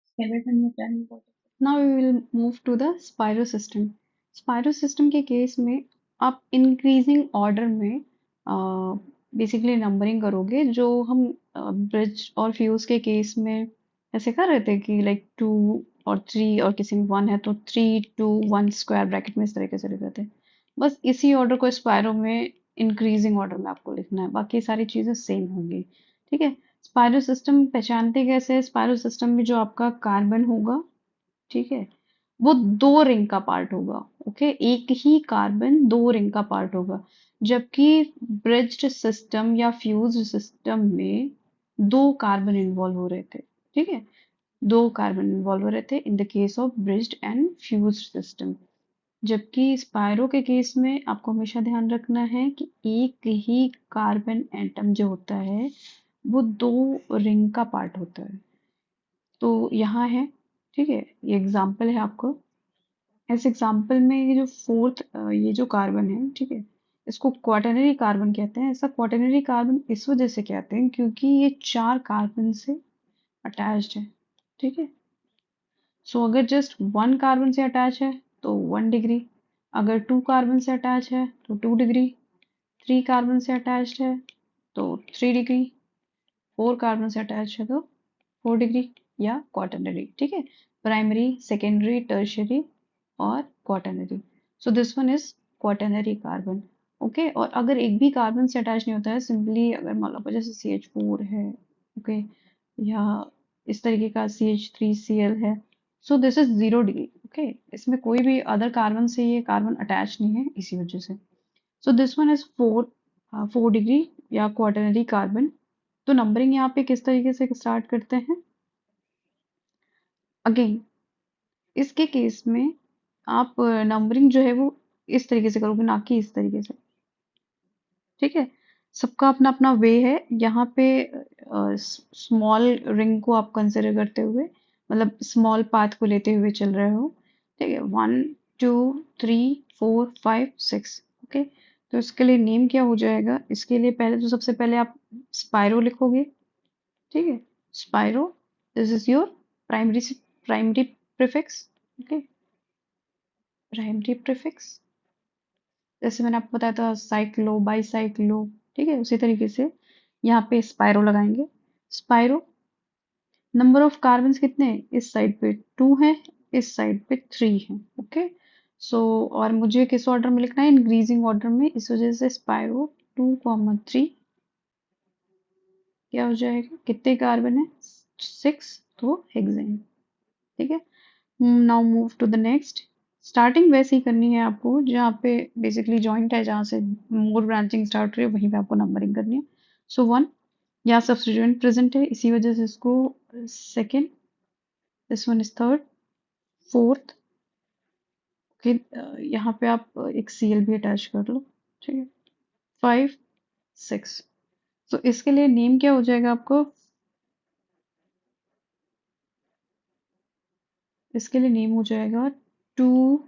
skeleton में 10 important। Now we will move to the Spiro system. Spiro system के केस में आप इंक्रीजिंग ऑर्डर में बेसिकली नंबरिंग करोगे, जो हम ब्रिज और फ्यूज के केस में ऐसे कर रहे थे कि लाइक 2 और 3 और किसी में 1 है तो 3 2 1 स्क्वायर ब्रैकेट में इस तरीके से लिख रहे थे। बस इसी ऑर्डर को स्पायरो में इंक्रीजिंग ऑर्डर में आपको लिखना है, बाकी सारी चीज़ें सेम होंगी। ठीक है, स्पायरो सिस्टम पहचानते कैसे? स्पायरो सिस्टम में जो आपका कार्बन होगा, ठीक है, वो 2 रिंग का पार्ट होगा। ओके, एक ही कार्बन 2 रिंग का पार्ट होगा, जबकि ब्रिज्ड सिस्टम या फ्यूज्ड सिस्टम में 2 कार्बन इन्वॉल्व हो रहे थे। ठीक है, 2 कार्बन इन्वॉल्व हो रहे थे in the case of bridged and fused system. जबकि स्पायरो के केस में आपको हमेशा ध्यान रखना है कि एक ही कार्बन एटम जो होता है वो 2 रिंग का पार्ट होता है। तो यहाँ है, ठीक है, ये एग्जाम्पल है आपको। इस एग्जाम्पल में ये जो फोर्थ ये जो कार्बन है, ठीक है, इसको क्वाटरनरी कार्बन कहते हैं। ऐसा क्वाटरनरी कार्बन इस वजह से कहते हैं क्योंकि ये 4 कार्बन से अटैच्ड है। ठीक है, सो अगर जस्ट 1 कार्बन से अटैच है तो 1 डिग्री, अगर 2 कार्बन से अटैच है तो 2 डिग्री, 3 कार्बन से अटैच्ड है तो 3 डिग्री, 4 कार्बन से अटैच है तो 4 डिग्री या क्वाटरनरी। ठीक है, प्राइमरी, सेकेंडरी, टर्शियरी और quaternary. So this one is quaternary carbon. Okay, और अगर एक भी कार्बन से अटैच नहीं होता है, सिंपली अगर मान लो जैसे CH4 है, ओके, या इस तरीके का CH3Cl है, so this is 0 degree. Okay, इसमें कोई भी अदर कार्बन से ये कार्बन अटैच नहीं है, इसी वजह से। सो दिस वन इज 4 डिग्री या क्वाटरनरी कार्बन। तो नंबरिंग यहाँ पे किस तरीके से स्टार्ट करते हैं? अगेन इसके केस में आप नंबरिंग जो है वो इस तरीके से करोगे, ना कि इस तरीके से। ठीक है, सबका अपना अपना वे है। यहाँ पे स्मॉल रिंग को आप कंसिडर करते हुए, मतलब स्मॉल पाथ को लेते हुए चल रहे हो। ठीक है, 1 2 3 4 5 6। ओके, तो इसके लिए नेम क्या हो जाएगा? इसके लिए पहले तो सबसे पहले आप स्पाइरो लिखोगे। ठीक है, spiro, this is your primary primary prefix. Okay, primary prefix, जैसे मैंने आपको बताया था साइक्लो बाईसाइक्लो। ठीक है, उसी तरीके से यहाँ पे स्पाइरो लगाएंगे। स्पाइरो, नंबर ऑफ कार्बन कितने हैं? इस साइड पे 2 है, इस साइड पे 3 है। ओके, सो और मुझे किस ऑर्डर में लिखना है? इंक्रीजिंग ऑर्डर में, इस वजह से स्पाइरो 2, 3 क्या हो जाएगा? कितने कार्बन है? 6, तो हेक्सेन। ठीक है, now move to the next. Starting वैसे ही करनी है आपको, जहाँ पे बेसिकली जॉइंट है, जहाँ से मोर ब्रांचिंग स्टार्ट हो रही है, वहीं पे आपको नंबरिंग करनी है। सो 1, यहाँ सब्स्टिट्यूएंट प्रेजेंट है, इसी वजह से इसको second, this one is third, fourth. Okay, यहाँ पे आप एक सीएल भी अटैच कर लो। ठीक है, 5 6। तो इसके लिए नेम क्या हो जाएगा आपको? इसके लिए नेम हो जाएगा 2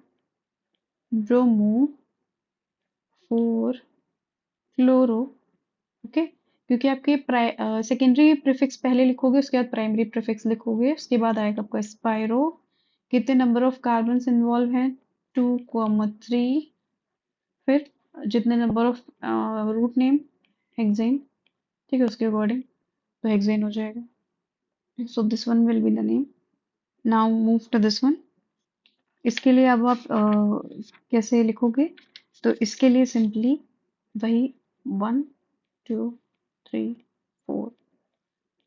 ब्रोमो 4 क्लोरो। ओके, क्योंकि आपके सेकेंडरी प्रीफिक्स पहले लिखोगे, उसके बाद प्राइमरी प्रीफिक्स लिखोगे, उसके बाद आएगा आपका स्पाइरो। कितने नंबर ऑफ कार्बन इन्वॉल्व हैं? 2, 3। फिर जितने number of root name, hexane. ठीक है, उसके अकॉर्डिंग तो हेक्सेन हो जाएगा। So this one will be the name. Now move to this one. इसके लिए अब आप कैसे लिखोगे? तो इसके लिए सिंपली वही 1 2 3 4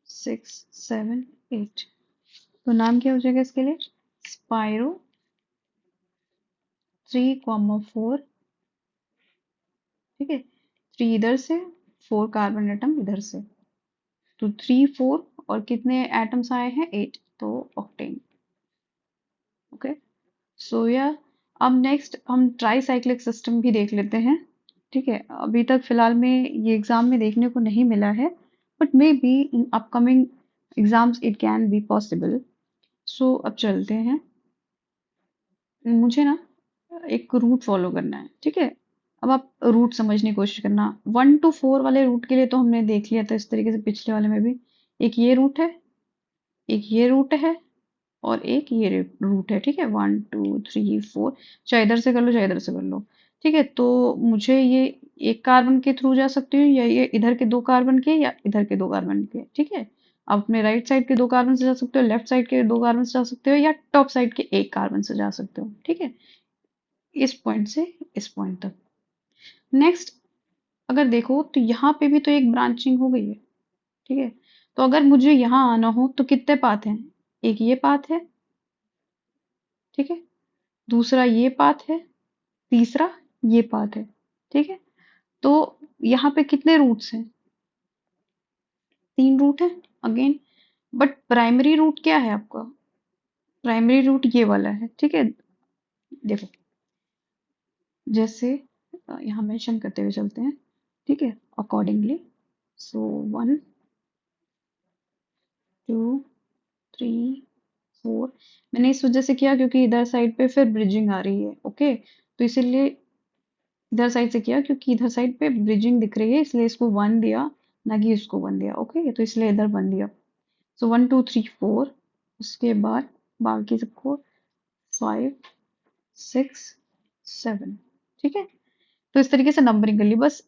6 7 8। तो नाम क्या हो जाएगा इसके लिए? स्पाइरो 3, 4। ठीक है, 3 इधर से, 4 कार्बन एटम इधर से, तो 3 4 और कितने एटम्स आए हैं? 8, तो ऑक्टेन। ओके, सो या अब नेक्स्ट हम ट्राईसाइक्लिक सिस्टम भी देख लेते हैं। ठीक है, अभी तक फिलहाल में ये एग्जाम में देखने को नहीं मिला है, but may be in upcoming exams it can be possible. So अब चलते हैं, मुझे ना एक रूट फॉलो करना है। ठीक है, अब आप रूट समझने की कोशिश करना। 1 to 4 वाले रूट के लिए तो हमने देख लिया था इस तरीके से, पिछले वाले में भी। एक ये रूट है, एक ये रूट है, और एक ये रूट है। ठीक है, 1 2 3 4, चाहे इधर से कर लो, चाहे इधर से कर लो। ठीक है, तो मुझे ये एक कार्बन के थ्रू जा सकती हूँ, या ये इधर के 2 कार्बन के, या इधर के 2 कार्बन के। ठीक है, आप अपने राइट साइड के 2 कार्बन से जा सकते हो, लेफ्ट साइड के 2 कार्बन से जा सकते हो, या टॉप साइड के 1 कार्बन से जा सकते हो। ठीक है, इस पॉइंट से इस पॉइंट तक। नेक्स्ट अगर देखो तो यहाँ पे भी तो एक ब्रांचिंग हो गई है। ठीक है, तो अगर मुझे यहाँ आना हो तो कितने पाथ हैं? एक ये पाथ है, ठीक है, दूसरा ये पाथ है, तीसरा ये पाथ है। ठीक है, तो यहाँ पे कितने रूट्स हैं? 3 रूट है अगेन। बट प्राइमरी रूट क्या है आपका? प्राइमरी रूट ये वाला है। ठीक है, देखो, जैसे यहाँ मेंशन करते हुए चलते हैं। ठीक है, अकॉर्डिंगली। सो 1 2 3 4। मैंने इस वजह से किया क्योंकि इधर साइड पे फिर ब्रिजिंग आ रही है। ओके, तो इसीलिए इधर साइड से किया, क्योंकि इधर साइड पे ब्रिजिंग दिख रही है, इसलिए इसको 1 दिया, ना कि इसको 1 दिया। ओके, तो इसलिए इधर 1 दिया। सो 1 2 3 4। उसके बाद बाकी सबको 5 6 7। ठीक है, तो इस तरीके से नंबरिंग कर ली। बस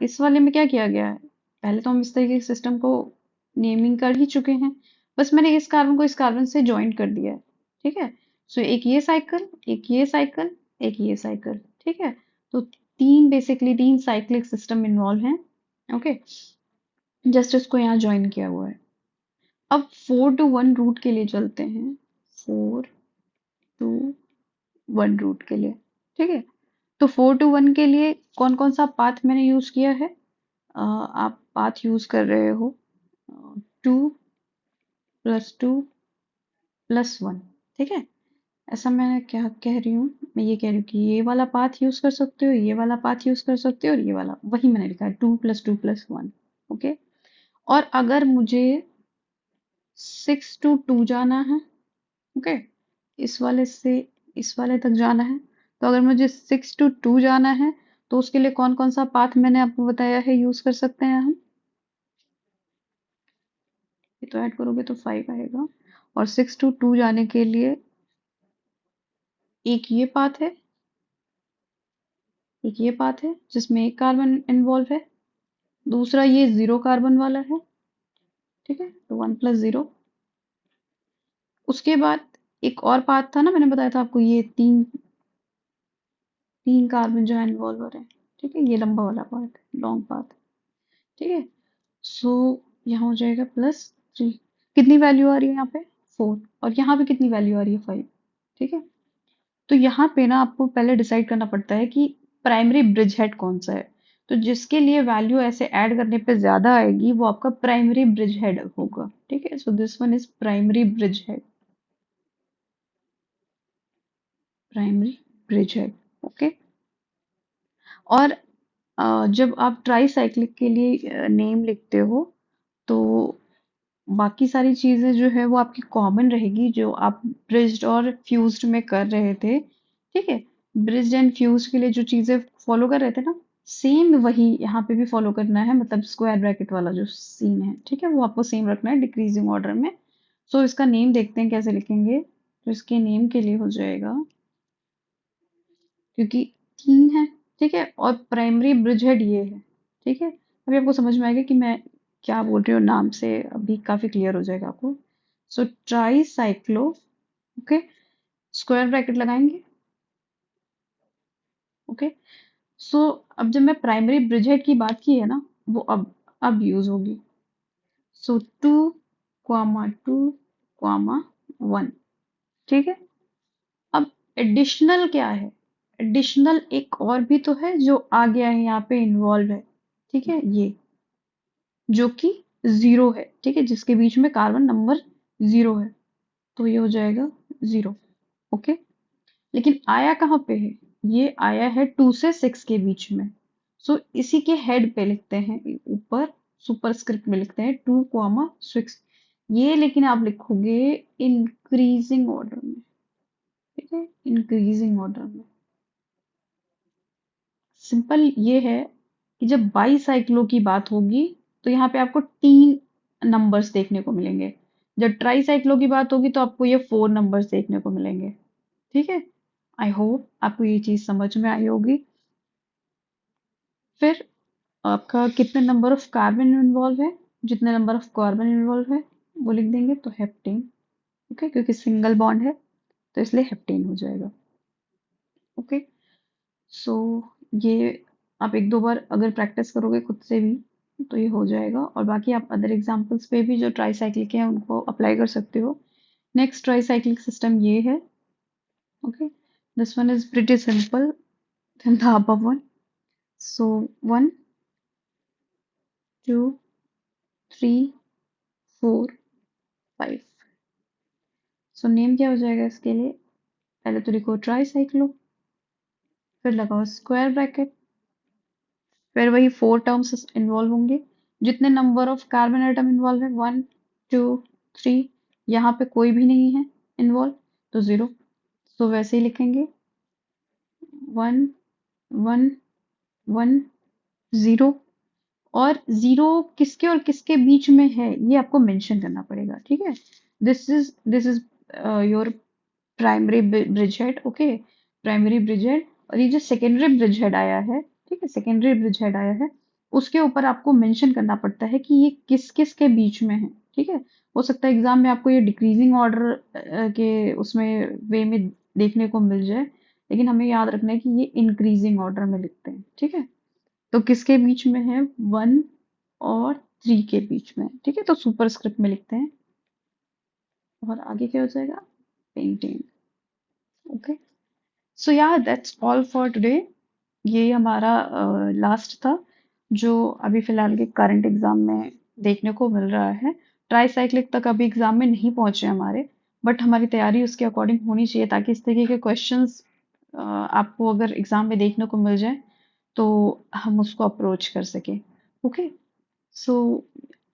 इस वाले में क्या किया गया है? पहले तो हम इस तरीके के सिस्टम को नेमिंग कर ही चुके हैं, बस मैंने इस कार्बन को इस कार्बन से ज्वाइन कर दिया है। ठीक है, सो एक ये साइकिल, एक ये साइकिल, एक ये साइकिल। ठीक है, तो बेसिकली 3 साइक्लिक सिस्टम इन्वॉल्व हैं। ओके, जस्ट इसको यहाँ ज्वाइन किया हुआ है। अब 4 to 1 रूट के लिए चलते हैं। 4 to 1 रूट के लिए। ठीक है, तो 4 to 1 के लिए कौन कौन सा पाथ मैंने यूज किया है? आप पाथ यूज कर रहे हो 2 + 2 +1, ठीक है। ऐसा मैं क्या कह रही हूँ, मैं ये कह रही हूँ कि ये वाला पाथ यूज कर सकते हो, ये वाला पाथ यूज कर सकते हो, और ये वाला, वही मैंने लिखा है 2+2+1, ओके। और अगर मुझे 6 to 2 जाना है, ओके, इस वाले से इस वाले तक जाना है, तो अगर मुझे 6 to 2 जाना है तो उसके लिए कौन कौन सा पाथ मैंने आपको बताया है यूज कर सकते हैं हम। ये तो ऐड करोगे तो 5 आएगा, और 6 to 2 जाने के लिए एक ये पाथ है, एक ये पाथ है जिसमें एक कार्बन इन्वॉल्व है, दूसरा ये 0 कार्बन वाला है, ठीक है, तो 1+0। उसके बाद एक और पाथ था ना, मैंने बताया था आपको, ये तीन तीन कार्बन जो है इन्वॉल्व हो रहे हैं, ठीक है, ये लंबा वाला पाथ, लॉन्ग पाथ, ठीक है। सो यहाँ हो जाएगा +3। कितनी वैल्यू आ रही है यहाँ पे, 4, और यहाँ पे कितनी वैल्यू आ रही है, 5, ठीक है। तो यहाँ पे ना आपको पहले डिसाइड करना पड़ता है कि प्राइमरी ब्रिज हेड कौन सा है। तो जिसके लिए वैल्यू ऐसे ऐड करने पे ज्यादा आएगी वो आपका प्राइमरी ब्रिज हेड होगा, ठीक है। सो this one is primary bridge head, primary bridge head, okay. और जब आप ट्राईसाइक्लिक के लिए नेम लिखते हो तो बाकी सारी चीजें जो है वो आपकी कॉमन रहेगी जो आप ब्रिज्ड और फ्यूज्ड में कर रहे थे, ठीक है। ब्रिज्ड एंड फ्यूज्ड के लिए जो चीजें फॉलो कर रहे थे ना, सेम वही यहाँ पे भी फॉलो करना है, मतलब स्क्वायर ब्रैकेट वाला जो सीन है, ठीक है, वो आपको सेम रखना है डिक्रीजिंग ऑर्डर में। सो इसका नेम देखते हैं कैसे लिखेंगे। तो इसके नेम के लिए हो जाएगा, क्योंकि 3 है, ठीक है, और प्राइमरी ब्रिज हेड ये है, ठीक है। अभी आपको समझ में आएगा कि मैं क्या बोल रही हूँ, नाम से अभी काफी क्लियर हो जाएगा आपको। So try cyclo, okay, square bracket लगाएंगे, ओके। सो अब जब मैं प्राइमरी ब्रिज हेड की बात की है ना, वो अब यूज होगी। सो 2,2,1, ठीक है। अब एडिशनल क्या है, एडिशनल एक और भी तो है जो आ गया है यहाँ पे इन्वॉल्व है, ठीक है, ये जो कि 0 है, ठीक है, जिसके बीच में कार्बन नंबर 0 है, तो ये हो जाएगा 0, ओके। लेकिन आया कहाँ पे है, ये आया है 2 से 6 के बीच में। सो इसी के हेड पे लिखते हैं, ऊपर सुपरस्क्रिप्ट में लिखते हैं 2,6। ये लेकिन आप लिखोगे इंक्रीजिंग ऑर्डर में, ठीक है, इंक्रीजिंग ऑर्डर में। सिंपल ये है कि जब बाईसाइक्लो की बात होगी तो यहाँ पे आपको 3 नंबर्स देखने को मिलेंगे, जब ट्राईसाइक्लो की बात होगी तो आपको ये 4 नंबर्स देखने को मिलेंगे, ठीक है। आई होप आपको ये चीज समझ में आई होगी। फिर आपका कितने नंबर ऑफ कार्बन इन्वॉल्व है, जितने नंबर ऑफ कार्बन इन्वॉल्व है वो लिख देंगे, तो हेप्टेन, ओके, क्योंकि सिंगल बॉन्ड है तो इसलिए हेप्टेन हो जाएगा, ओके। सो ये आप एक दो बार अगर प्रैक्टिस करोगे खुद से भी तो ये हो जाएगा, और बाकी आप अदर एग्जांपल्स पे भी जो ट्राईसाइक्लिक के हैं उनको अप्लाई कर सकते हो। नेक्स्ट ट्राईसाइक्लिक सिस्टम ये है, okay. This one is pretty simple then the above one. So 1, 2, 3, 4, 5। So name क्या हो जाएगा इसके लिए, पहले तो लिखो ट्राईसाइक्लो, फिर लगाओ स्क्वायर ब्रैकेट, फिर वही 4 टर्म्स इन्वॉल्व होंगे, जितने number of carbon atom involve है 1, 2, 3, यहाँ पे कोई भी नहीं है इन्वॉल्व तो 0। तो वैसे ही लिखेंगे 1, 1, 1, 0। और 0 किसके और किसके बीच में है ये आपको मेंशन करना पड़ेगा, ठीक है। This is your primary bridge head, okay, primary bridge head. और ये जो सेकेंडरी ब्रिज हेड आया है, ठीक है, सेकेंडरी ब्रिज हेड आया है, उसके ऊपर आपको मेंशन करना पड़ता है कि ये किस किस के बीच में है, ठीक है। हो सकता है एग्जाम में आपको ये डिक्रीजिंग ऑर्डर के उसमें वे में देखने को मिल जाए, लेकिन हमें याद रखना है कि ये इंक्रीजिंग ऑर्डर में लिखते हैं, ठीक है। तो किसके बीच में है, 1 और 3 के बीच में, ठीक है, तो सुपरस्क्रिप्ट में लिखते हैं। और आगे क्या हो जाएगा, पेंटिंग, ओके। सो या दैट्स ऑल फॉर टुडे। ये हमारा लास्ट था जो अभी फिलहाल के करंट एग्जाम में देखने को मिल रहा है। ट्राईसाइक्लिक तक अभी एग्जाम में नहीं पहुंचे हमारे, बट हमारी तैयारी उसके अकॉर्डिंग होनी चाहिए ताकि इस तरीके के क्वेश्चंस आपको अगर एग्जाम में देखने को मिल जाए तो हम उसको अप्रोच कर सकें। ओके, सो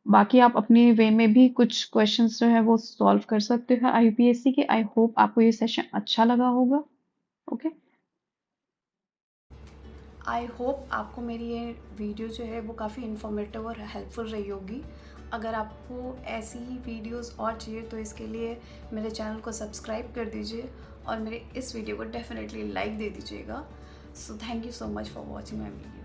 बाकी आप अपने वे में भी कुछ क्वेश्चंस जो है वो सॉल्व कर सकते हो आईपीएससी के। आई होप आपको ये सेशन अच्छा लगा होगा। ओके, आई होप आपको मेरी ये वीडियो जो है वो काफ़ी इन्फॉर्मेटिव और हेल्पफुल रही होगी। अगर आपको ऐसी ही वीडियोस और चाहिए तो इसके लिए मेरे चैनल को सब्सक्राइब कर दीजिए और मेरे इस वीडियो को डेफिनेटली लाइक दे दीजिएगा। So thank you so much for watching my video.